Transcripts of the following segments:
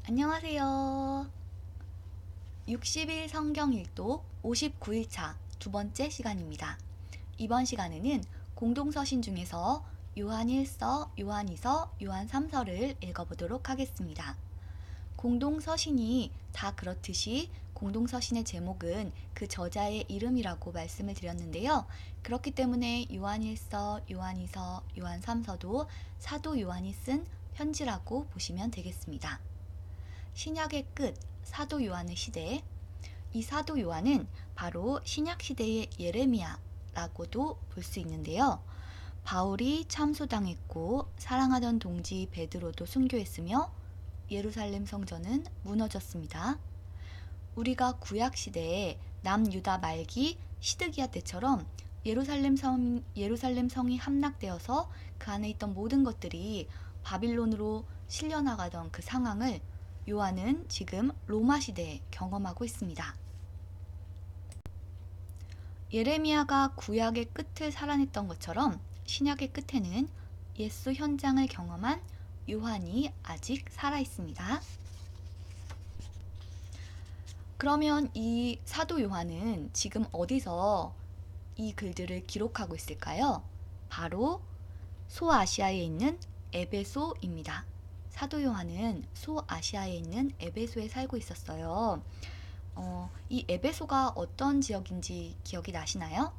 안녕하세요. 60일 성경 일독 59일차 두 번째 시간입니다. 이번 시간에는 공동서신 중에서 요한 1서, 요한 2서, 요한 3서를 읽어보도록 하겠습니다. 공동서신이 다 그렇듯이 공동서신의 제목은 그 저자의 이름이라고 말씀을 드렸는데요. 그렇기 때문에 요한 1서, 요한 2서, 요한 3서도 사도 요한이 쓴 편지라고 보시면 되겠습니다. 신약의 끝, 사도 요한의 시대. 이 사도 요한은 바로 신약 시대의 예레미야라고도 볼 수 있는데요. 바울이 참소당했고 사랑하던 동지 베드로도 순교했으며 예루살렘 성전은 무너졌습니다. 우리가 구약 시대에 남유다 말기 시드기야 때처럼 예루살렘 성이 함락되어서 그 안에 있던 모든 것들이 바빌론으로 실려나가던 그 상황을 요한은 지금 로마 시대에 경험하고 있습니다. 예레미야가 구약의 끝을 살아냈던 것처럼 신약의 끝에는 예수 현장을 경험한 요한이 아직 살아 있습니다. 그러면 이 사도 요한은 지금 어디서 이 글들을 기록하고 있을까요? 바로 소아시아에 있는 에베소입니다. 사도 요한은 소아시아에 있는 에베소에 살고 있었어요. 이 에베소가 어떤 지역인지 기억이 나시나요?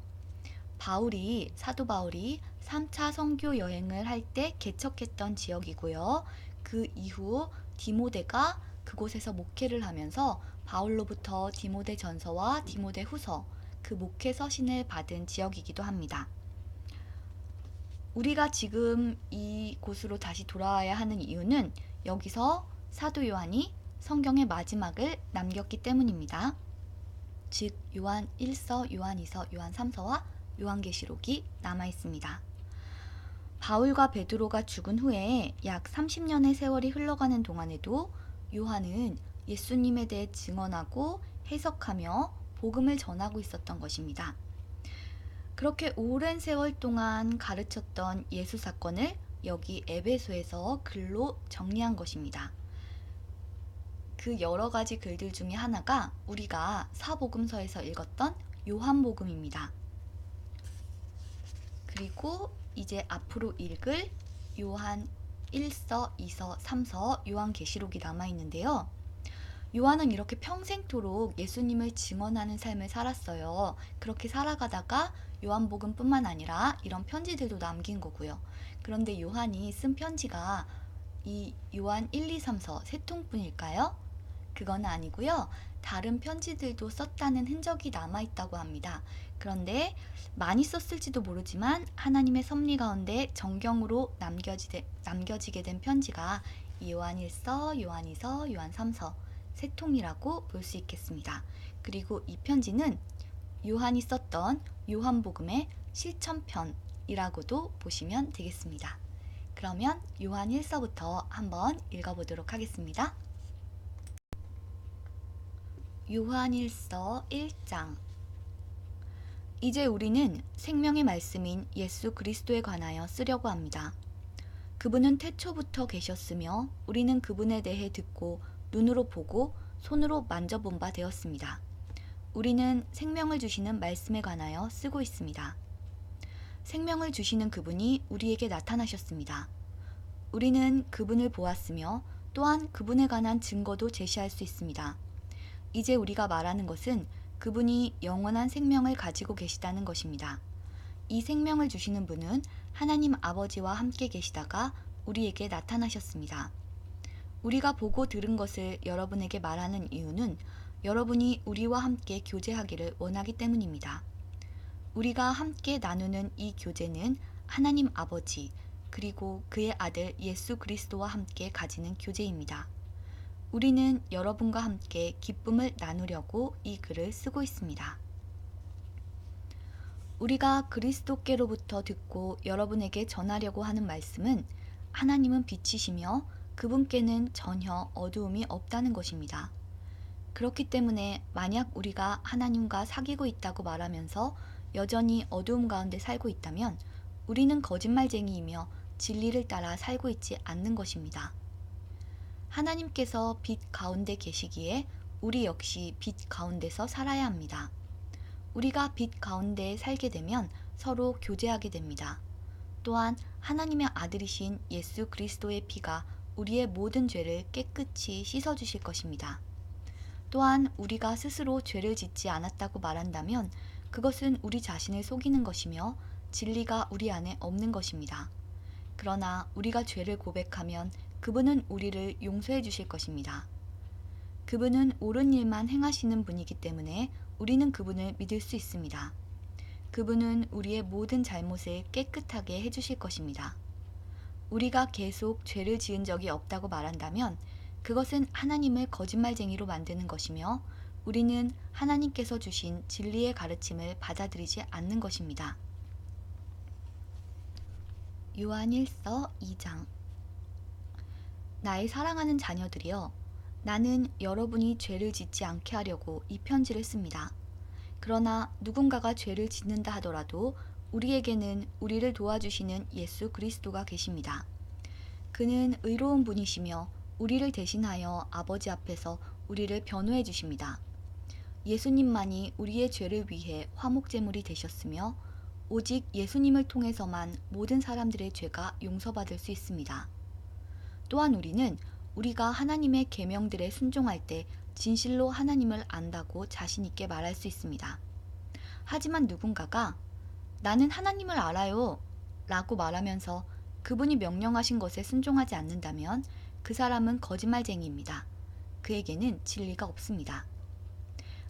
사도 바울이 3차 선교 여행을 할 때 개척했던 지역이고요. 그 이후 디모데가 그곳에서 목회를 하면서 바울로부터 디모데 전서와 디모데 후서, 그 목회 서신을 받은 지역이기도 합니다. 우리가 지금 이곳으로 다시 돌아와야 하는 이유는 여기서 사도 요한이 성경의 마지막을 남겼기 때문입니다. 즉 요한 1서, 요한 2서, 요한 3서와 요한계시록이 남아 있습니다. 바울과 베드로가 죽은 후에 약 30년의 세월이 흘러가는 동안에도 요한은 예수님에 대해 증언하고 해석하며 복음을 전하고 있었던 것입니다. 그렇게 오랜 세월 동안 가르쳤던 예수 사건을 여기 에베소에서 글로 정리한 것입니다. 그 여러 가지 글들 중에 하나가 우리가 사복음서에서 읽었던 요한복음입니다. 그리고 이제 앞으로 읽을 요한 1서, 2서, 3서, 요한계시록이 남아있는데요. 요한은 이렇게 평생토록 예수님을 증언하는 삶을 살았어요. 그렇게 살아가다가 요한복음뿐만 아니라 이런 편지들도 남긴 거고요. 그런데 요한이 쓴 편지가 이 요한 1, 2, 3서 세 통뿐일까요? 그건 아니고요. 다른 편지들도 썼다는 흔적이 남아있다고 합니다. 그런데 많이 썼을지도 모르지만 하나님의 섭리 가운데 정경으로 남겨지게 된 편지가 요한 1서, 요한 2서, 요한 3서 세 통이라고 볼 수 있겠습니다. 그리고 이 편지는 요한이 썼던 요한복음의 실천편이라고도 보시면 되겠습니다. 그러면 요한 1서부터 한번 읽어보도록 하겠습니다. 요한 1서 1장. 이제 우리는 생명의 말씀인 예수 그리스도에 관하여 쓰려고 합니다. 그분은 태초부터 계셨으며 우리는 그분에 대해 듣고 눈으로 보고 손으로 만져본 바 되었습니다. 우리는 생명을 주시는 말씀에 관하여 쓰고 있습니다. 생명을 주시는 그분이 우리에게 나타나셨습니다. 우리는 그분을 보았으며 또한 그분에 관한 증거도 제시할 수 있습니다. 이제 우리가 말하는 것은 그분이 영원한 생명을 가지고 계시다는 것입니다. 이 생명을 주시는 분은 하나님 아버지와 함께 계시다가 우리에게 나타나셨습니다. 우리가 보고 들은 것을 여러분에게 말하는 이유는 여러분이 우리와 함께 교제하기를 원하기 때문입니다. 우리가 함께 나누는 이 교제는 하나님 아버지 그리고 그의 아들 예수 그리스도와 함께 가지는 교제입니다. 우리는 여러분과 함께 기쁨을 나누려고 이 글을 쓰고 있습니다. 우리가 그리스도께로부터 듣고 여러분에게 전하려고 하는 말씀은 하나님은 빛이시며 그분께는 전혀 어두움이 없다는 것입니다. 그렇기 때문에 만약 우리가 하나님과 사귀고 있다고 말하면서 여전히 어두움 가운데 살고 있다면 우리는 거짓말쟁이이며 진리를 따라 살고 있지 않는 것입니다. 하나님께서 빛 가운데 계시기에 우리 역시 빛 가운데서 살아야 합니다. 우리가 빛 가운데 살게 되면 서로 교제하게 됩니다. 또한 하나님의 아들이신 예수 그리스도의 피가 우리의 모든 죄를 깨끗이 씻어주실 것입니다. 또한 우리가 스스로 죄를 짓지 않았다고 말한다면 그것은 우리 자신을 속이는 것이며 진리가 우리 안에 없는 것입니다. 그러나 우리가 죄를 고백하면 그분은 우리를 용서해 주실 것입니다. 그분은 옳은 일만 행하시는 분이기 때문에 우리는 그분을 믿을 수 있습니다. 그분은 우리의 모든 잘못을 깨끗하게 해주실 것입니다. 우리가 계속 죄를 지은 적이 없다고 말한다면 그것은 하나님을 거짓말쟁이로 만드는 것이며 우리는 하나님께서 주신 진리의 가르침을 받아들이지 않는 것입니다. 요한일서 2장. 나의 사랑하는 자녀들이여, 나는 여러분이 죄를 짓지 않게 하려고 이 편지를 씁니다. 그러나 누군가가 죄를 짓는다 하더라도 우리에게는 우리를 도와주시는 예수 그리스도가 계십니다. 그는 의로운 분이시며 우리를 대신하여 아버지 앞에서 우리를 변호해 주십니다. 예수님만이 우리의 죄를 위해 화목제물이 되셨으며 오직 예수님을 통해서만 모든 사람들의 죄가 용서받을 수 있습니다. 또한 우리는 우리가 하나님의 계명들에 순종할 때 진실로 하나님을 안다고 자신 있게 말할 수 있습니다. 하지만 누군가가 나는 하나님을 알아요 라고 말하면서 그분이 명령하신 것에 순종하지 않는다면 그 사람은 거짓말쟁이입니다. 그에게는 진리가 없습니다.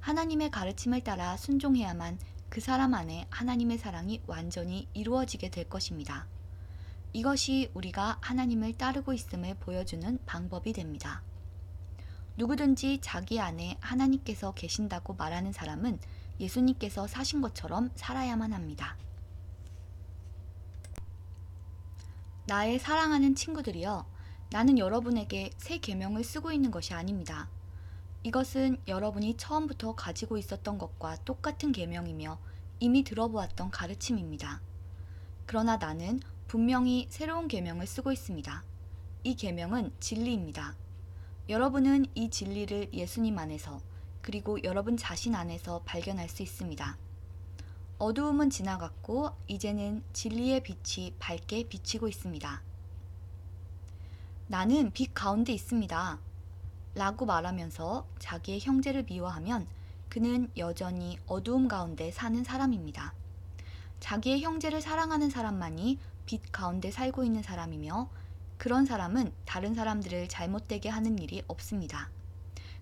하나님의 가르침을 따라 순종해야만 그 사람 안에 하나님의 사랑이 완전히 이루어지게 될 것입니다. 이것이 우리가 하나님을 따르고 있음을 보여주는 방법이 됩니다. 누구든지 자기 안에 하나님께서 계신다고 말하는 사람은 예수님께서 사신 것처럼 살아야만 합니다. 나의 사랑하는 친구들이여, 나는 여러분에게 새 계명을 쓰고 있는 것이 아닙니다. 이것은 여러분이 처음부터 가지고 있었던 것과 똑같은 계명이며 이미 들어보았던 가르침입니다. 그러나 나는 분명히 새로운 계명을 쓰고 있습니다. 이 계명은 진리입니다. 여러분은 이 진리를 예수님 안에서 그리고 여러분 자신 안에서 발견할 수 있습니다. 어두움은 지나갔고 이제는 진리의 빛이 밝게 비치고 있습니다. 나는 빛 가운데 있습니다. 라고 말하면서 자기의 형제를 미워하면 그는 여전히 어두움 가운데 사는 사람입니다. 자기의 형제를 사랑하는 사람만이 빛 가운데 살고 있는 사람이며 그런 사람은 다른 사람들을 잘못되게 하는 일이 없습니다.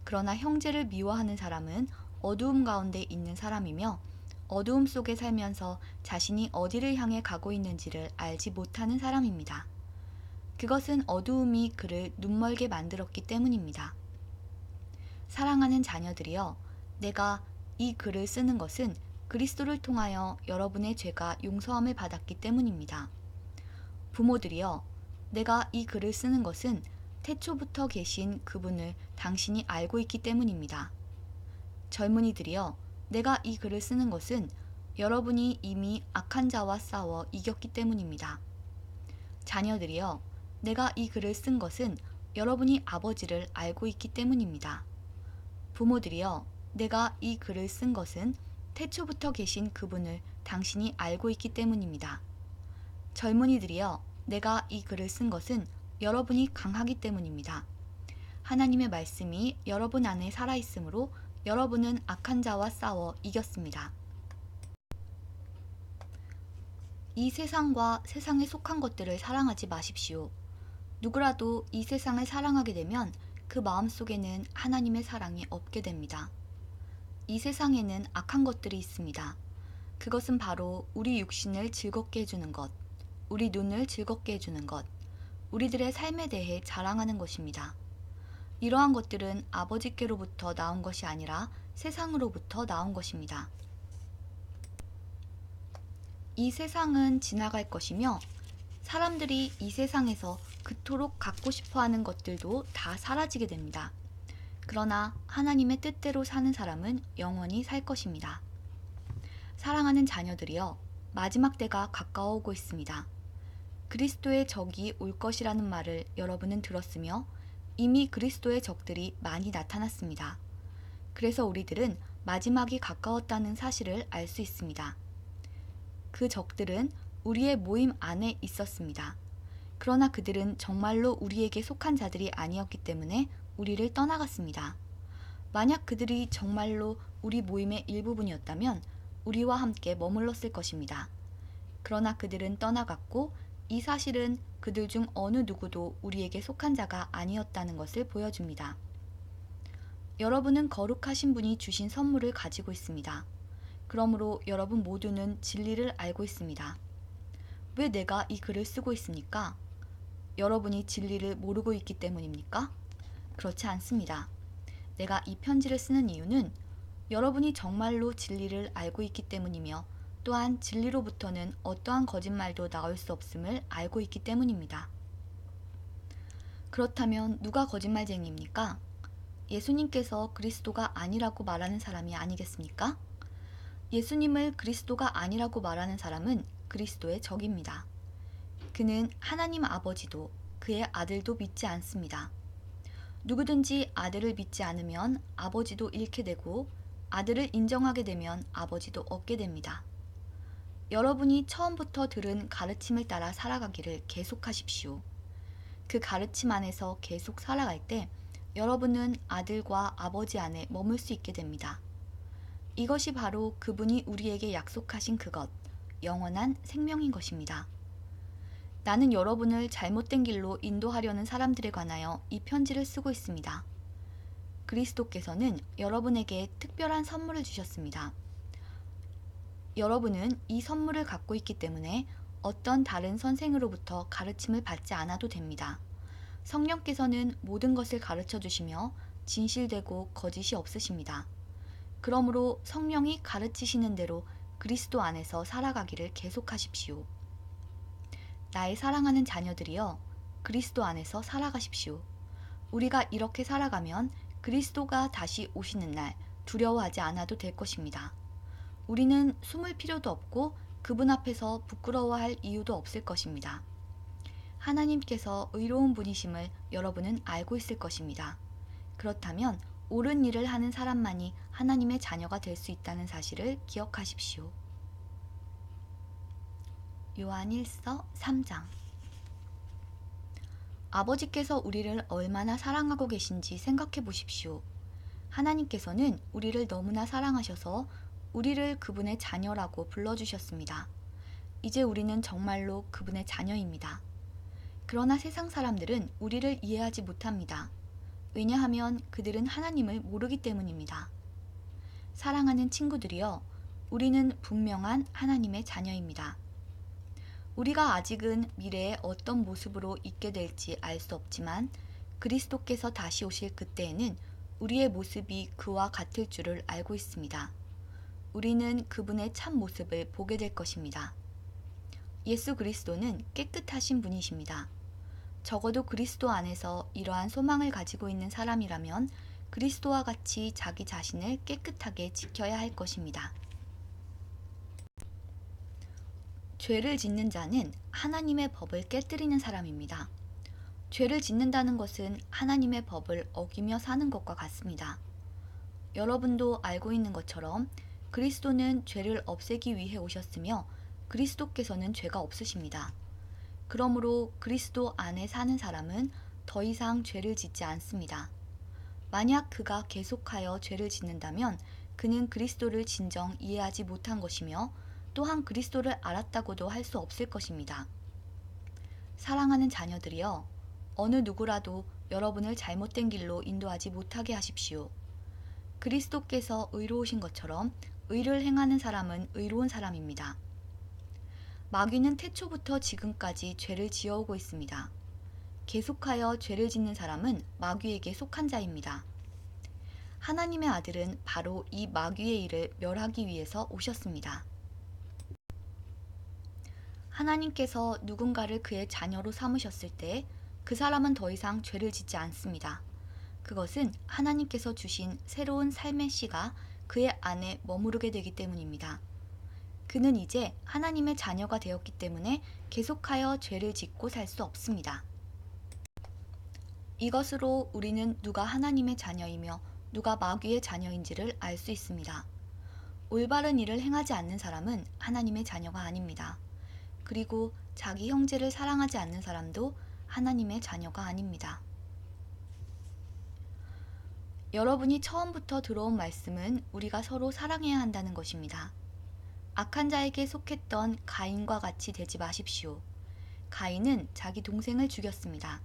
그러나 형제를 미워하는 사람은 어두움 가운데 있는 사람이며 어두움 속에 살면서 자신이 어디를 향해 가고 있는지를 알지 못하는 사람입니다. 그것은 어두움이 그를 눈멀게 만들었기 때문입니다. 사랑하는 자녀들이여, 내가 이 글을 쓰는 것은 그리스도를 통하여 여러분의 죄가 용서함을 받았기 때문입니다. 부모들이여, 내가 이 글을 쓰는 것은 태초부터 계신 그분을 당신이 알고 있기 때문입니다. 젊은이들이여, 내가 이 글을 쓰는 것은 여러분이 이미 악한 자와 싸워 이겼기 때문입니다. 자녀들이여, 내가 이 글을 쓴 것은 여러분이 아버지를 알고 있기 때문입니다. 부모들이여, 내가 이 글을 쓴 것은 태초부터 계신 그분을 당신이 알고 있기 때문입니다. 젊은이들이여, 내가 이 글을 쓴 것은 여러분이 강하기 때문입니다. 하나님의 말씀이 여러분 안에 살아있으므로 여러분은 악한 자와 싸워 이겼습니다. 이 세상과 세상에 속한 것들을 사랑하지 마십시오. 누구라도 이 세상을 사랑하게 되면 그 마음속에는 하나님의 사랑이 없게 됩니다. 이 세상에는 악한 것들이 있습니다. 그것은 바로 우리 육신을 즐겁게 해주는 것, 우리 눈을 즐겁게 해주는 것, 우리들의 삶에 대해 자랑하는 것입니다. 이러한 것들은 아버지께로부터 나온 것이 아니라 세상으로부터 나온 것입니다. 이 세상은 지나갈 것이며 사람들이 이 세상에서 그토록 갖고 싶어하는 것들도 다 사라지게 됩니다. 그러나 하나님의 뜻대로 사는 사람은 영원히 살 것입니다. 사랑하는 자녀들이여, 마지막 때가 가까워오고 있습니다. 그리스도의 적이 올 것이라는 말을 여러분은 들었으며 이미 그리스도의 적들이 많이 나타났습니다. 그래서 우리들은 마지막이 가까웠다는 사실을 알 수 있습니다. 그 적들은 우리의 모임 안에 있었습니다. 그러나 그들은 정말로 우리에게 속한 자들이 아니었기 때문에 우리를 떠나갔습니다. 만약 그들이 정말로 우리 모임의 일부분이었다면 우리와 함께 머물렀을 것입니다. 그러나 그들은 떠나갔고 이 사실은 그들 중 어느 누구도 우리에게 속한 자가 아니었다는 것을 보여줍니다. 여러분은 거룩하신 분이 주신 선물을 가지고 있습니다. 그러므로 여러분 모두는 진리를 알고 있습니다. 왜 내가 이 글을 쓰고 있습니까? 여러분이 진리를 모르고 있기 때문입니까? 그렇지 않습니다. 내가 이 편지를 쓰는 이유는 여러분이 정말로 진리를 알고 있기 때문이며 또한 진리로부터는 어떠한 거짓말도 나올 수 없음을 알고 있기 때문입니다. 그렇다면 누가 거짓말쟁이입니까? 예수님께서 그리스도가 아니라고 말하는 사람이 아니겠습니까? 예수님을 그리스도가 아니라고 말하는 사람은 그리스도의 적입니다. 그는 하나님 아버지도 그의 아들도 믿지 않습니다. 누구든지 아들을 믿지 않으면 아버지도 잃게 되고 아들을 인정하게 되면 아버지도 얻게 됩니다. 여러분이 처음부터 들은 가르침을 따라 살아가기를 계속하십시오. 그 가르침 안에서 계속 살아갈 때 여러분은 아들과 아버지 안에 머물 수 있게 됩니다. 이것이 바로 그분이 우리에게 약속하신 그것, 영원한 생명인 것입니다. 나는 여러분을 잘못된 길로 인도하려는 사람들에 관하여 이 편지를 쓰고 있습니다. 그리스도께서는 여러분에게 특별한 선물을 주셨습니다. 여러분은 이 선물을 갖고 있기 때문에 어떤 다른 선생으로부터 가르침을 받지 않아도 됩니다. 성령께서는 모든 것을 가르쳐 주시며 진실되고 거짓이 없으십니다. 그러므로 성령이 가르치시는 대로 그리스도 안에서 살아가기를 계속하십시오. 나의 사랑하는 자녀들이여, 그리스도 안에서 살아가십시오. 우리가 이렇게 살아가면 그리스도가 다시 오시는 날 두려워하지 않아도 될 것입니다. 우리는 숨을 필요도 없고 그분 앞에서 부끄러워할 이유도 없을 것입니다. 하나님께서 의로운 분이심을 여러분은 알고 있을 것입니다. 그렇다면 옳은 일을 하는 사람만이 하나님의 자녀가 될 수 있다는 사실을 기억하십시오. 요한일서 3장. 아버지께서 우리를 얼마나 사랑하고 계신지 생각해 보십시오. 하나님께서는 우리를 너무나 사랑하셔서 우리를 그분의 자녀라고 불러주셨습니다. 이제 우리는 정말로 그분의 자녀입니다. 그러나 세상 사람들은 우리를 이해하지 못합니다. 왜냐하면 그들은 하나님을 모르기 때문입니다. 사랑하는 친구들이여, 우리는 분명한 하나님의 자녀입니다. 우리가 아직은 미래에 어떤 모습으로 있게 될지 알 수 없지만 그리스도께서 다시 오실 그때에는 우리의 모습이 그와 같을 줄을 알고 있습니다. 우리는 그분의 참 모습을 보게 될 것입니다. 예수 그리스도는 깨끗하신 분이십니다. 적어도 그리스도 안에서 이러한 소망을 가지고 있는 사람이라면 그리스도와 같이 자기 자신을 깨끗하게 지켜야 할 것입니다. 죄를 짓는 자는 하나님의 법을 깨뜨리는 사람입니다. 죄를 짓는다는 것은 하나님의 법을 어기며 사는 것과 같습니다. 여러분도 알고 있는 것처럼 그리스도는 죄를 없애기 위해 오셨으며 그리스도께서는 죄가 없으십니다. 그러므로 그리스도 안에 사는 사람은 더 이상 죄를 짓지 않습니다. 만약 그가 계속하여 죄를 짓는다면 그는 그리스도를 진정 이해하지 못한 것이며 또한 그리스도를 알았다고도 할 수 없을 것입니다. 사랑하는 자녀들이여, 어느 누구라도 여러분을 잘못된 길로 인도하지 못하게 하십시오. 그리스도께서 의로우신 것처럼 의를 행하는 사람은 의로운 사람입니다. 마귀는 태초부터 지금까지 죄를 지어오고 있습니다. 계속하여 죄를 짓는 사람은 마귀에게 속한 자입니다. 하나님의 아들은 바로 이 마귀의 일을 멸하기 위해서 오셨습니다. 하나님께서 누군가를 그의 자녀로 삼으셨을 때 그 사람은 더 이상 죄를 짓지 않습니다. 그것은 하나님께서 주신 새로운 삶의 씨가 그의 안에 머무르게 되기 때문입니다. 그는 이제 하나님의 자녀가 되었기 때문에 계속하여 죄를 짓고 살 수 없습니다. 이것으로 우리는 누가 하나님의 자녀이며 누가 마귀의 자녀인지를 알 수 있습니다. 올바른 일을 행하지 않는 사람은 하나님의 자녀가 아닙니다. 그리고 자기 형제를 사랑하지 않는 사람도 하나님의 자녀가 아닙니다. 여러분이 처음부터 들어온 말씀은 우리가 서로 사랑해야 한다는 것입니다. 악한 자에게 속했던 가인과 같이 되지 마십시오. 가인은 자기 동생을 죽였습니다.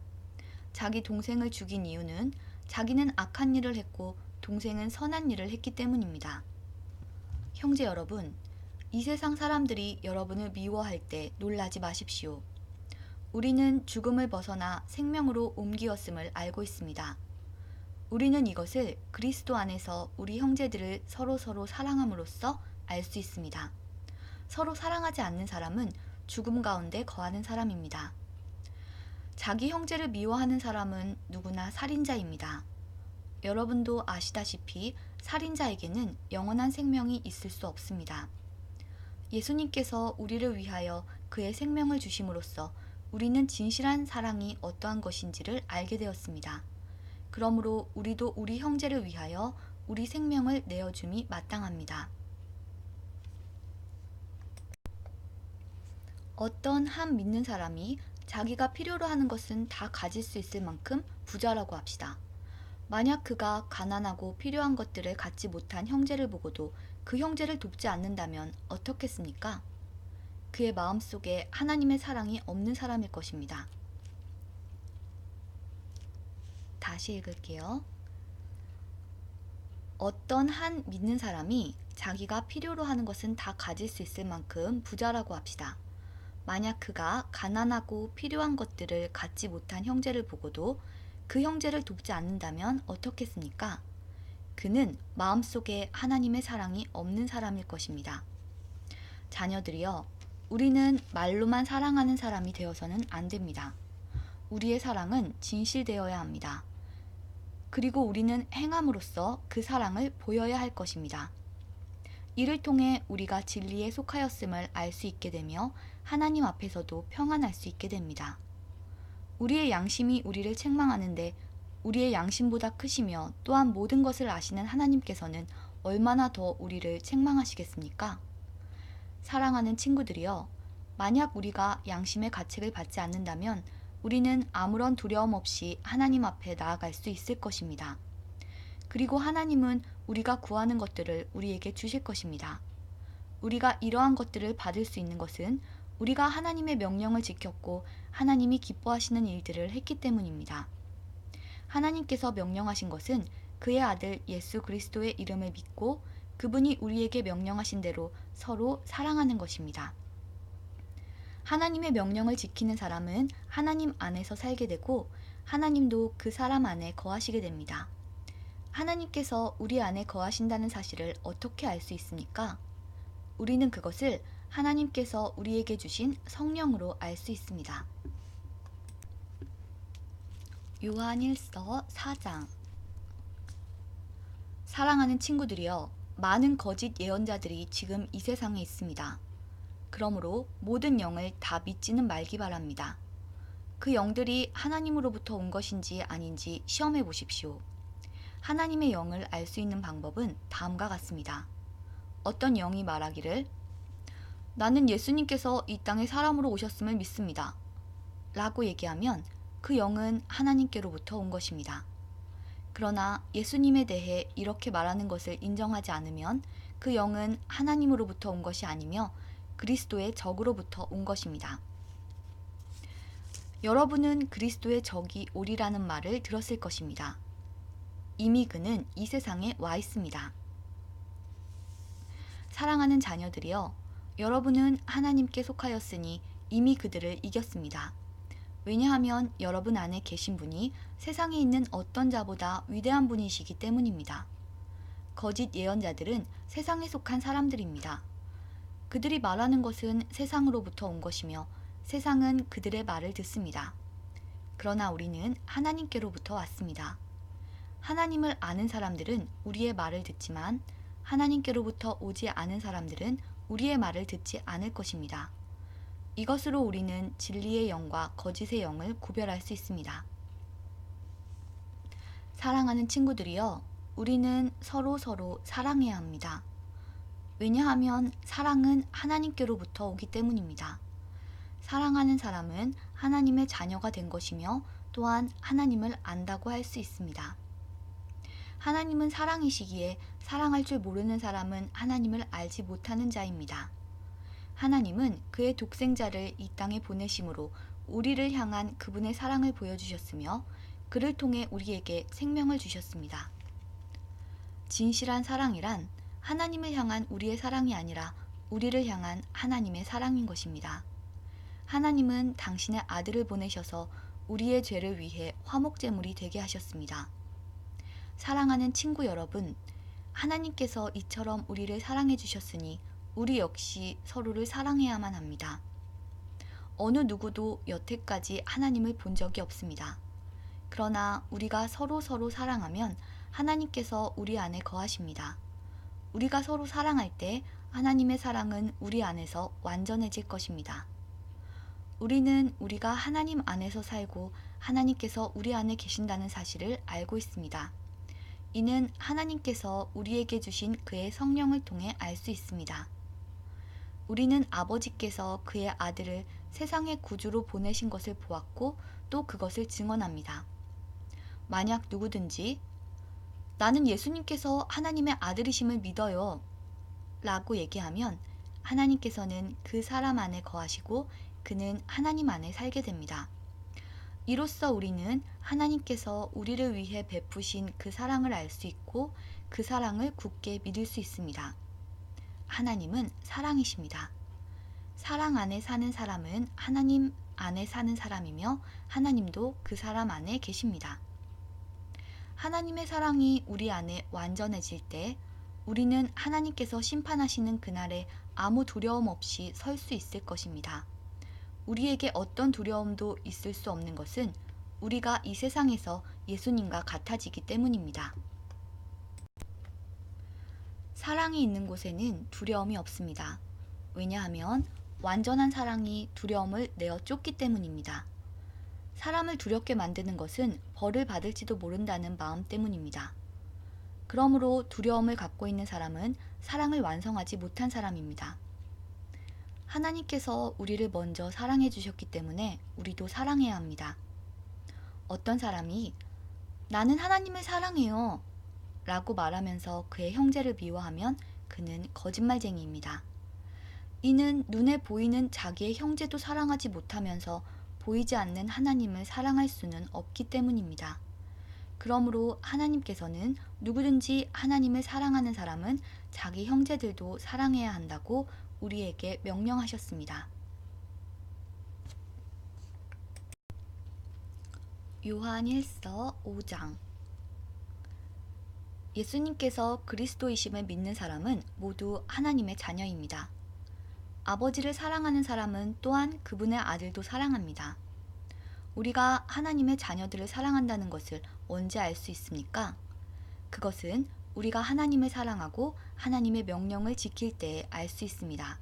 자기 동생을 죽인 이유는 자기는 악한 일을 했고 동생은 선한 일을 했기 때문입니다. 형제 여러분, 이 세상 사람들이 여러분을 미워할 때 놀라지 마십시오. 우리는 죽음을 벗어나 생명으로 옮기었음을 알고 있습니다. 우리는 이것을 그리스도 안에서 우리 형제들을 서로 사랑함으로써 알 수 있습니다. 서로 사랑하지 않는 사람은 죽음 가운데 거하는 사람입니다. 자기 형제를 미워하는 사람은 누구나 살인자입니다. 여러분도 아시다시피 살인자에게는 영원한 생명이 있을 수 없습니다. 예수님께서 우리를 위하여 그의 생명을 주심으로써 우리는 진실한 사랑이 어떠한 것인지를 알게 되었습니다. 그러므로 우리도 우리 형제를 위하여 우리 생명을 내어줌이 마땅합니다. 어떤 한 믿는 사람이 자기가 필요로 하는 것은 다 가질 수 있을 만큼 부자라고 합시다. 만약 그가 가난하고 필요한 것들을 갖지 못한 형제를 보고도 그 형제를 돕지 않는다면 어떻겠습니까? 그의 마음속에 하나님의 사랑이 없는 사람일 것입니다. 다시 읽을게요. 어떤 한 믿는 사람이 자기가 필요로 하는 것은 다 가질 수 있을 만큼 부자라고 합시다. 만약 그가 가난하고 필요한 것들을 갖지 못한 형제를 보고도 그 형제를 돕지 않는다면 어떻겠습니까? 그는 마음속에 하나님의 사랑이 없는 사람일 것입니다. 자녀들이여, 우리는 말로만 사랑하는 사람이 되어서는 안 됩니다. 우리의 사랑은 진실되어야 합니다. 그리고 우리는 행함으로써 그 사랑을 보여야 할 것입니다. 이를 통해 우리가 진리에 속하였음을 알 수 있게 되며 하나님 앞에서도 평안할 수 있게 됩니다. 우리의 양심이 우리를 책망하는데 우리의 양심보다 크시며 또한 모든 것을 아시는 하나님께서는 얼마나 더 우리를 책망하시겠습니까? 사랑하는 친구들이여, 만약 우리가 양심의 가책을 받지 않는다면 우리는 아무런 두려움 없이 하나님 앞에 나아갈 수 있을 것입니다. 그리고 하나님은 우리가 구하는 것들을 우리에게 주실 것입니다. 우리가 이러한 것들을 받을 수 있는 것은 우리가 하나님의 명령을 지켰고 하나님이 기뻐하시는 일들을 했기 때문입니다. 하나님께서 명령하신 것은 그의 아들 예수 그리스도의 이름을 믿고 그분이 우리에게 명령하신 대로 서로 사랑하는 것입니다. 하나님의 명령을 지키는 사람은 하나님 안에서 살게 되고 하나님도 그 사람 안에 거하시게 됩니다. 하나님께서 우리 안에 거하신다는 사실을 어떻게 알 수 있습니까? 우리는 그것을 하나님께서 우리에게 주신 성령으로 알 수 있습니다. 요한일서 4장. 사랑하는 친구들이여, 많은 거짓 예언자들이 지금 이 세상에 있습니다. 그러므로 모든 영을 다 믿지는 말기 바랍니다. 그 영들이 하나님으로부터 온 것인지 아닌지 시험해 보십시오. 하나님의 영을 알 수 있는 방법은 다음과 같습니다. 어떤 영이 말하기를 나는 예수님께서 이 땅에 사람으로 오셨음을 믿습니다. 라고 얘기하면 그 영은 하나님께로부터 온 것입니다. 그러나 예수님에 대해 이렇게 말하는 것을 인정하지 않으면 그 영은 하나님으로부터 온 것이 아니며 그리스도의 적으로부터 온 것입니다. 여러분은 그리스도의 적이 오리라는 말을 들었을 것입니다. 이미 그는 이 세상에 와 있습니다. 사랑하는 자녀들이여, 여러분은 하나님께 속하였으니 이미 그들을 이겼습니다. 왜냐하면 여러분 안에 계신 분이 세상에 있는 어떤 자보다 위대한 분이시기 때문입니다. 거짓 예언자들은 세상에 속한 사람들입니다. 그들이 말하는 것은 세상으로부터 온 것이며 세상은 그들의 말을 듣습니다. 그러나 우리는 하나님께로부터 왔습니다. 하나님을 아는 사람들은 우리의 말을 듣지만 하나님께로부터 오지 않은 사람들은 우리의 말을 듣지 않을 것입니다. 이것으로 우리는 진리의 영과 거짓의 영을 구별할 수 있습니다. 사랑하는 친구들이여, 우리는 서로 사랑해야 합니다. 왜냐하면 사랑은 하나님께로부터 오기 때문입니다. 사랑하는 사람은 하나님의 자녀가 된 것이며 또한 하나님을 안다고 할 수 있습니다. 하나님은 사랑이시기에 사랑할 줄 모르는 사람은 하나님을 알지 못하는 자입니다. 하나님은 그의 독생자를 이 땅에 보내심으로 우리를 향한 그분의 사랑을 보여주셨으며 그를 통해 우리에게 생명을 주셨습니다. 진실한 사랑이란 하나님을 향한 우리의 사랑이 아니라 우리를 향한 하나님의 사랑인 것입니다. 하나님은 당신의 아들을 보내셔서 우리의 죄를 위해 화목제물이 되게 하셨습니다. 사랑하는 친구 여러분, 하나님께서 이처럼 우리를 사랑해 주셨으니 우리 역시 서로를 사랑해야만 합니다. 어느 누구도 여태까지 하나님을 본 적이 없습니다. 그러나 우리가 서로 사랑하면 하나님께서 우리 안에 거하십니다. 우리가 서로 사랑할 때 하나님의 사랑은 우리 안에서 완전해질 것입니다. 우리는 우리가 하나님 안에서 살고 하나님께서 우리 안에 계신다는 사실을 알고 있습니다. 이는 하나님께서 우리에게 주신 그의 성령을 통해 알 수 있습니다. 우리는 아버지께서 그의 아들을 세상의 구주로 보내신 것을 보았고 또 그것을 증언합니다. 만약 누구든지 나는 예수님께서 하나님의 아들이심을 믿어요 라고 얘기하면 하나님께서는 그 사람 안에 거하시고 그는 하나님 안에 살게 됩니다. 이로써 우리는 하나님께서 우리를 위해 베푸신 그 사랑을 알 수 있고 그 사랑을 굳게 믿을 수 있습니다. 하나님은 사랑이십니다. 사랑 안에 사는 사람은 하나님 안에 사는 사람이며 하나님도 그 사람 안에 계십니다. 하나님의 사랑이 우리 안에 완전해질 때 우리는 하나님께서 심판하시는 그날에 아무 두려움 없이 설 수 있을 것입니다. 우리에게 어떤 두려움도 있을 수 없는 것은 우리가 이 세상에서 예수님과 같아지기 때문입니다. 사랑이 있는 곳에는 두려움이 없습니다. 왜냐하면 완전한 사랑이 두려움을 내어 쫓기 때문입니다. 사람을 두렵게 만드는 것은 벌을 받을지도 모른다는 마음 때문입니다. 그러므로 두려움을 갖고 있는 사람은 사랑을 완성하지 못한 사람입니다. 하나님께서 우리를 먼저 사랑해 주셨기 때문에 우리도 사랑해야 합니다. 어떤 사람이 나는 하나님을 사랑해요 라고 말하면서 그의 형제를 미워하면 그는 거짓말쟁이입니다. 이는 눈에 보이는 자기의 형제도 사랑하지 못하면서 보이지 않는 하나님을 사랑할 수는 없기 때문입니다. 그러므로 하나님께서는 누구든지 하나님을 사랑하는 사람은 자기 형제들도 사랑해야 한다고 우리에게 명령하셨습니다. 요한 1서 5장. 예수님께서 그리스도이심을 믿는 사람은 모두 하나님의 자녀입니다. 아버지를 사랑하는 사람은 또한 그분의 아들도 사랑합니다. 우리가 하나님의 자녀들을 사랑한다는 것을 언제 알 수 있습니까? 그것은 우리가 하나님을 사랑하고 하나님의 명령을 지킬 때에 알 수 있습니다.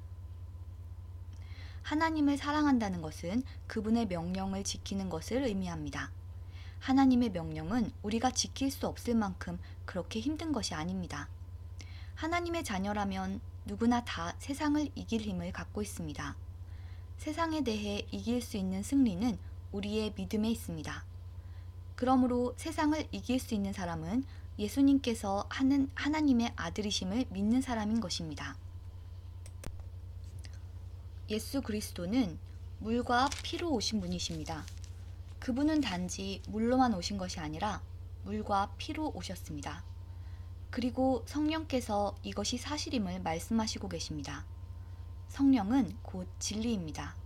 하나님을 사랑한다는 것은 그분의 명령을 지키는 것을 의미합니다. 하나님의 명령은 우리가 지킬 수 없을 만큼 그렇게 힘든 것이 아닙니다. 하나님의 자녀라면 누구나 다 세상을 이길 힘을 갖고 있습니다. 세상에 대해 이길 수 있는 승리는 우리의 믿음에 있습니다. 그러므로 세상을 이길 수 있는 사람은 예수님께서 하나님의 아들이심을 믿는 사람인 것입니다. 예수 그리스도는 물과 피로 오신 분이십니다. 그분은 단지 물로만 오신 것이 아니라 물과 피로 오셨습니다. 그리고 성령께서 이것이 사실임을 말씀하시고 계십니다. 성령은 곧 진리입니다.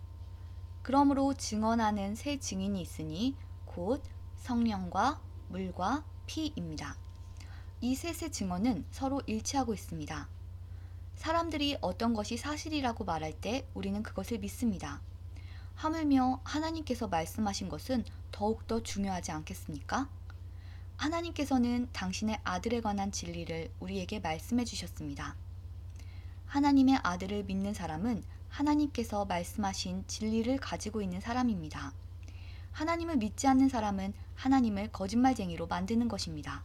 그러므로 증언하는 세 증인이 있으니 곧 성령과 물과 피입니다. 이 셋의 증언은 서로 일치하고 있습니다. 사람들이 어떤 것이 사실이라고 말할 때 우리는 그것을 믿습니다. 하물며 하나님께서 말씀하신 것은 더욱더 중요하지 않겠습니까? 하나님께서는 당신의 아들에 관한 진리를 우리에게 말씀해 주셨습니다. 하나님의 아들을 믿는 사람은 하나님께서 말씀하신 진리를 가지고 있는 사람입니다. 하나님을 믿지 않는 사람은 하나님을 거짓말쟁이로 만드는 것입니다.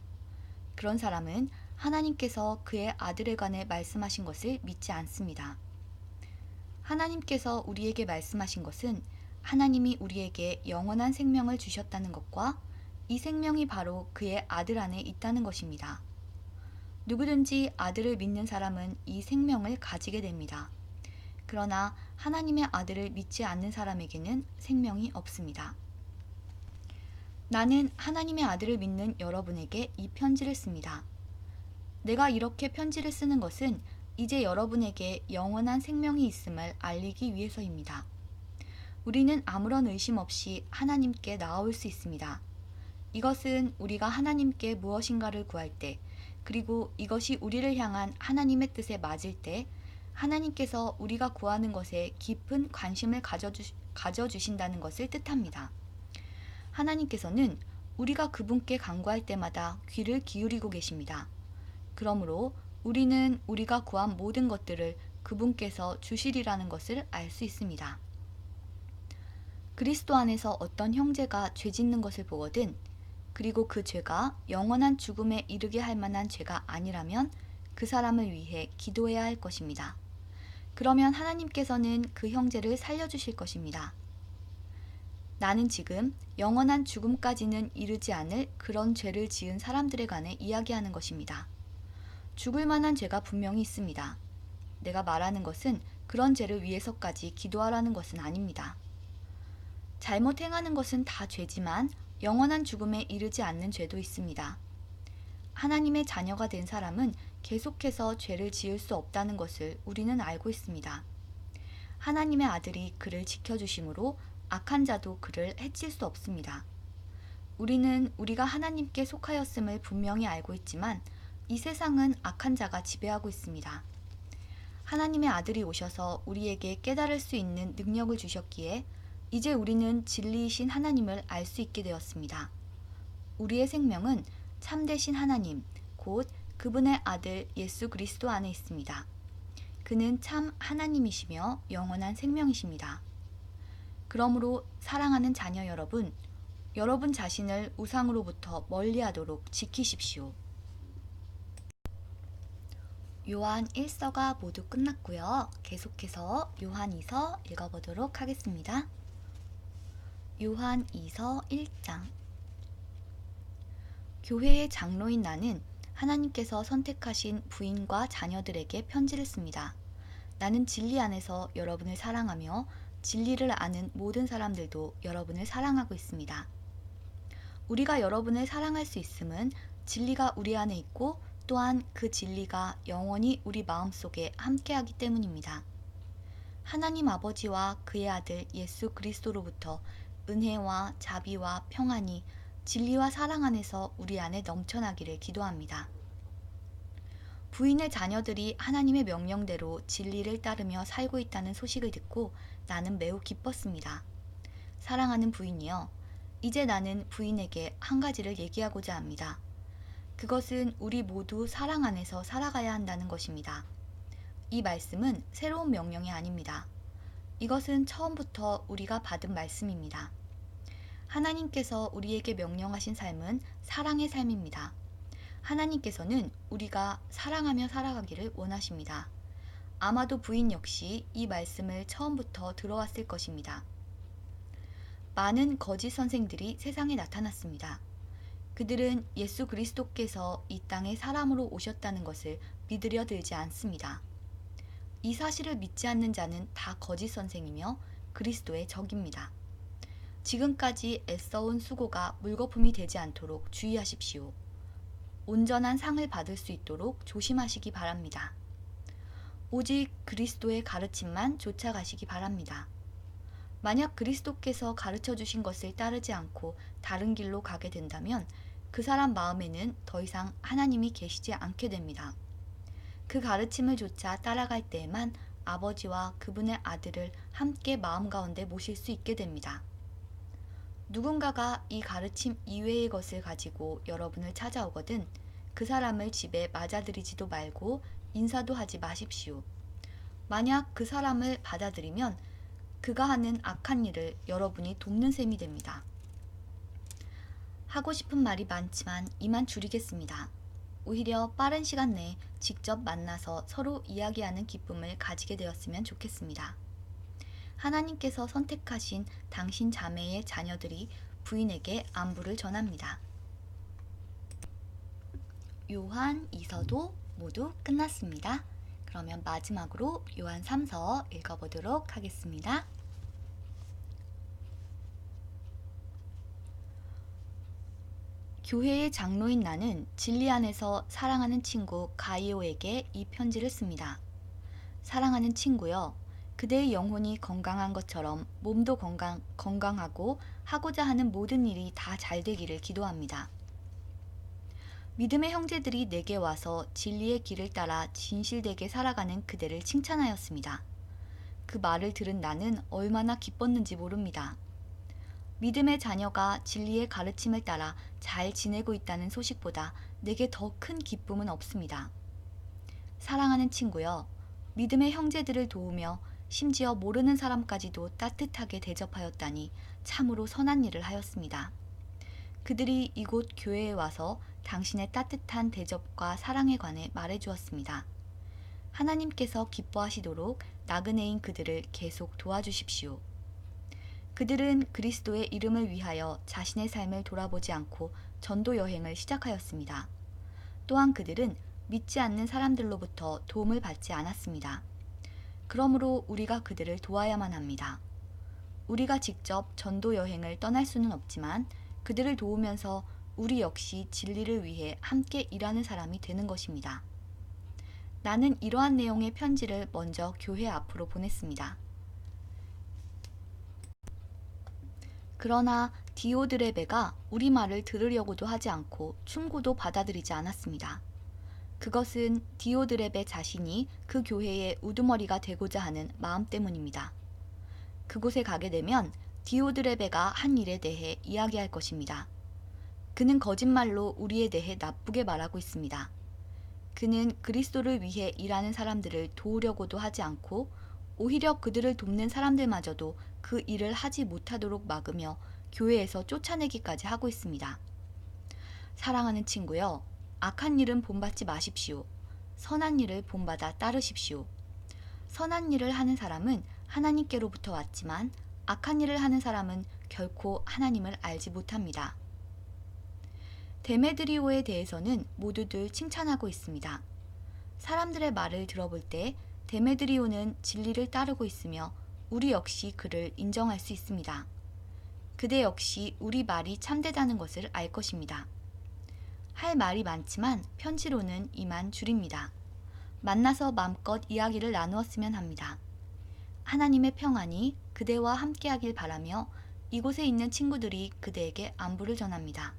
그런 사람은 하나님께서 그의 아들에 관해 말씀하신 것을 믿지 않습니다. 하나님께서 우리에게 말씀하신 것은 하나님이 우리에게 영원한 생명을 주셨다는 것과 이 생명이 바로 그의 아들 안에 있다는 것입니다. 누구든지 아들을 믿는 사람은 이 생명을 가지게 됩니다. 그러나 하나님의 아들을 믿지 않는 사람에게는 생명이 없습니다. 나는 하나님의 아들을 믿는 여러분에게 이 편지를 씁니다. 내가 이렇게 편지를 쓰는 것은 이제 여러분에게 영원한 생명이 있음을 알리기 위해서입니다. 우리는 아무런 의심 없이 하나님께 나아올 수 있습니다. 이것은 우리가 하나님께 무엇인가를 구할 때, 그리고 이것이 우리를 향한 하나님의 뜻에 맞을 때 하나님께서 우리가 구하는 것에 깊은 관심을 가져주신다는 것을 뜻합니다. 하나님께서는 우리가 그분께 간구할 때마다 귀를 기울이고 계십니다. 그러므로 우리는 우리가 구한 모든 것들을 그분께서 주시리라는 것을 알 수 있습니다. 그리스도 안에서 어떤 형제가 죄 짓는 것을 보거든, 그리고 그 죄가 영원한 죽음에 이르게 할 만한 죄가 아니라면 그 사람을 위해 기도해야 할 것입니다. 그러면 하나님께서는 그 형제를 살려주실 것입니다. 나는 지금 영원한 죽음까지는 이르지 않을 그런 죄를 지은 사람들에 관해 이야기하는 것입니다. 죽을 만한 죄가 분명히 있습니다. 내가 말하는 것은 그런 죄를 위해서까지 기도하라는 것은 아닙니다. 잘못 행하는 것은 다 죄지만 영원한 죽음에 이르지 않는 죄도 있습니다. 하나님의 자녀가 된 사람은 계속해서 죄를 지을 수 없다는 것을 우리는 알고 있습니다. 하나님의 아들이 그를 지켜주심으로 악한 자도 그를 해칠 수 없습니다. 우리는 우리가 하나님께 속하였음을 분명히 알고 있지만 이 세상은 악한 자가 지배하고 있습니다. 하나님의 아들이 오셔서 우리에게 깨달을 수 있는 능력을 주셨기에 이제 우리는 진리이신 하나님을 알 수 있게 되었습니다. 우리의 생명은 참되신 하나님, 곧 그분의 아들 예수 그리스도 안에 있습니다. 그는 참 하나님이시며 영원한 생명이십니다. 그러므로 사랑하는 자녀 여러분, 여러분 자신을 우상으로부터 멀리하도록 지키십시오. 요한 1서가 모두 끝났고요. 계속해서 요한 2서 읽어보도록 하겠습니다. 요한 2서 1장. 교회의 장로인 나는 하나님께서 선택하신 부인과 자녀들에게 편지를 씁니다. 나는 진리 안에서 여러분을 사랑하며 진리를 아는 모든 사람들도 여러분을 사랑하고 있습니다. 우리가 여러분을 사랑할 수 있음은 진리가 우리 안에 있고 또한 그 진리가 영원히 우리 마음속에 함께하기 때문입니다. 하나님 아버지와 그의 아들 예수 그리스도로부터 은혜와 자비와 평안이 진리와 사랑 안에서 우리 안에 넘쳐나기를 기도합니다. 부인의 자녀들이 하나님의 명령대로 진리를 따르며 살고 있다는 소식을 듣고 나는 매우 기뻤습니다. 사랑하는 부인이여, 이제 나는 부인에게 한 가지를 얘기하고자 합니다. 그것은 우리 모두 사랑 안에서 살아가야 한다는 것입니다. 이 말씀은 새로운 명령이 아닙니다. 이것은 처음부터 우리가 받은 말씀입니다. 하나님께서 우리에게 명령하신 삶은 사랑의 삶입니다. 하나님께서는 우리가 사랑하며 살아가기를 원하십니다. 아마도 부인 역시 이 말씀을 처음부터 들어왔을 것입니다. 많은 거짓 선생들이 세상에 나타났습니다. 그들은 예수 그리스도께서 이 땅에 사람으로 오셨다는 것을 믿으려 들지 않습니다. 이 사실을 믿지 않는 자는 다 거짓 선생이며 그리스도의 적입니다. 지금까지 애써온 수고가 물거품이 되지 않도록 주의하십시오. 온전한 상을 받을 수 있도록 조심하시기 바랍니다. 오직 그리스도의 가르침만 쫓아가시기 바랍니다. 만약 그리스도께서 가르쳐 주신 것을 따르지 않고 다른 길로 가게 된다면 그 사람 마음에는 더 이상 하나님이 계시지 않게 됩니다. 그 가르침을 조차 따라갈 때에만 아버지와 그분의 아들을 함께 마음 가운데 모실 수 있게 됩니다. 누군가가 이 가르침 이외의 것을 가지고 여러분을 찾아오거든 그 사람을 집에 맞아들이지도 말고 인사도 하지 마십시오. 만약 그 사람을 받아들이면 그가 하는 악한 일을 여러분이 돕는 셈이 됩니다. 하고 싶은 말이 많지만 이만 줄이겠습니다. 오히려 빠른 시간 내에 직접 만나서 서로 이야기하는 기쁨을 가지게 되었으면 좋겠습니다. 하나님께서 선택하신 당신 자매의 자녀들이 부인에게 안부를 전합니다. 요한 2서도 모두 끝났습니다. 그러면 마지막으로 요한 3서 읽어보도록 하겠습니다. 교회의 장로인 나는 진리 안에서 사랑하는 친구 가이오에게 이 편지를 씁니다. 사랑하는 친구여, 그대의 영혼이 건강한 것처럼 몸도 건강하고 하고자 하는 모든 일이 다 잘 되기를 기도합니다. 믿음의 형제들이 내게 와서 진리의 길을 따라 진실되게 살아가는 그대를 칭찬하였습니다. 그 말을 들은 나는 얼마나 기뻤는지 모릅니다. 믿음의 자녀가 진리의 가르침을 따라 잘 지내고 있다는 소식보다 내게 더 큰 기쁨은 없습니다. 사랑하는 친구여, 믿음의 형제들을 도우며 심지어 모르는 사람까지도 따뜻하게 대접하였다니 참으로 선한 일을 하였습니다. 그들이 이곳 교회에 와서 당신의 따뜻한 대접과 사랑에 관해 말해주었습니다. 하나님께서 기뻐하시도록 나그네인 그들을 계속 도와주십시오. 그들은 그리스도의 이름을 위하여 자신의 삶을 돌아보지 않고 전도 여행을 시작하였습니다. 또한 그들은 믿지 않는 사람들로부터 도움을 받지 않았습니다. 그러므로 우리가 그들을 도와야만 합니다. 우리가 직접 전도 여행을 떠날 수는 없지만 그들을 도우면서 우리 역시 진리를 위해 함께 일하는 사람이 되는 것입니다. 나는 이러한 내용의 편지를 먼저 교회 앞으로 보냈습니다. 그러나 디오드레베가 우리 말을 들으려고도 하지 않고 충고도 받아들이지 않았습니다. 그것은 디오드레베 자신이 그 교회의 우두머리가 되고자 하는 마음 때문입니다. 그곳에 가게 되면 디오드레베가 한 일에 대해 이야기할 것입니다. 그는 거짓말로 우리에 대해 나쁘게 말하고 있습니다. 그는 그리스도를 위해 일하는 사람들을 도우려고도 하지 않고 오히려 그들을 돕는 사람들마저도 그 일을 하지 못하도록 막으며 교회에서 쫓아내기까지 하고 있습니다. 사랑하는 친구여, 악한 일은 본받지 마십시오. 선한 일을 본받아 따르십시오. 선한 일을 하는 사람은 하나님께로부터 왔지만 악한 일을 하는 사람은 결코 하나님을 알지 못합니다. 데메드리오에 대해서는 모두들 칭찬하고 있습니다. 사람들의 말을 들어볼 때 데메드리오는 진리를 따르고 있으며 우리 역시 그를 인정할 수 있습니다. 그대 역시 우리 말이 참되다는 것을 알 것입니다. 할 말이 많지만 편지로는 이만 줄입니다. 만나서 마음껏 이야기를 나누었으면 합니다. 하나님의 평안이 그대와 함께하길 바라며 이곳에 있는 친구들이 그대에게 안부를 전합니다.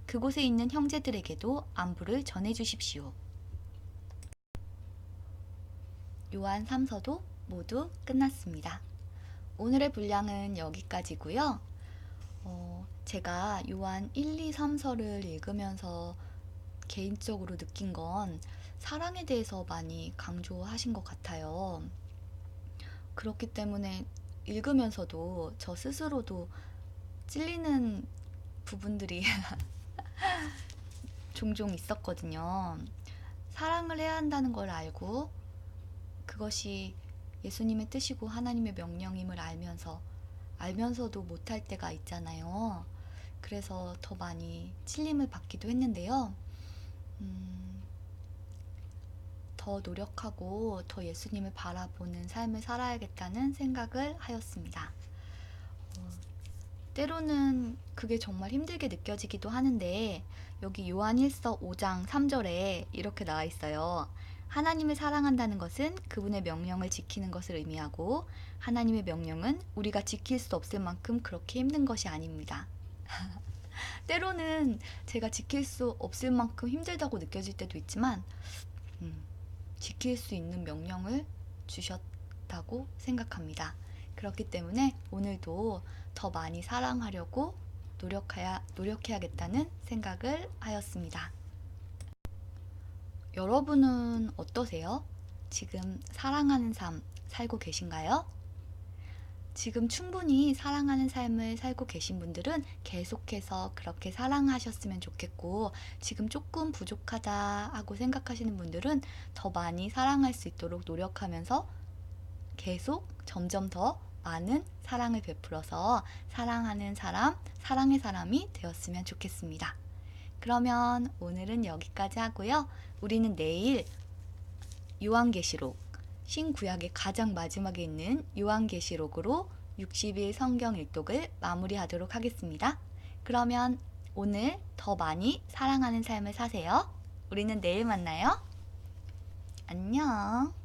그곳에 있는 형제들에게도 안부를 전해주십시오. 요한 3서도 모두 끝났습니다. 오늘의 분량은 여기까지고요. 제가 요한 1, 2, 3서를 읽으면서 개인적으로 느낀 건 사랑에 대해서 많이 강조하신 것 같아요. 그렇기 때문에 읽으면서도 저 스스로도 찔리는 부분들이 종종 있었거든요. 사랑을 해야 한다는 걸 알고 그것이 예수님의 뜻이고 하나님의 명령임을 알면서도 못할 때가 있잖아요. 그래서 더 많이 찔림을 받기도 했는데요. 더 노력하고 더 예수님을 바라보는 삶을 살아야겠다는 생각을 하였습니다. 때로는 그게 정말 힘들게 느껴지기도 하는데 여기 요한 1서 5장 3절에 이렇게 나와 있어요. 하나님을 사랑한다는 것은 그분의 명령을 지키는 것을 의미하고 하나님의 명령은 우리가 지킬 수 없을 만큼 그렇게 힘든 것이 아닙니다. 때로는 제가 지킬 수 없을 만큼 힘들다고 느껴질 때도 있지만 지킬 수 있는 명령을 주셨다고 생각합니다. 그렇기 때문에 오늘도 더 많이 사랑하려고 노력해야겠다는 생각을 하였습니다. 여러분은 어떠세요? 지금 사랑하는 삶 살고 계신가요? 지금 충분히 사랑하는 삶을 살고 계신 분들은 계속해서 그렇게 사랑하셨으면 좋겠고, 지금 조금 부족하다 하고 생각하시는 분들은 더 많이 사랑할 수 있도록 노력하면서 계속 점점 더 많은 사랑을 베풀어서 사랑하는 사람, 사랑의 사람이 되었으면 좋겠습니다. 그러면 오늘은 여기까지 하고요. 우리는 내일 요한계시록, 신구약의 가장 마지막에 있는 요한계시록으로 60일 성경 일독을 마무리하도록 하겠습니다. 그러면 오늘 더 많이 사랑하는 삶을 사세요. 우리는 내일 만나요. 안녕.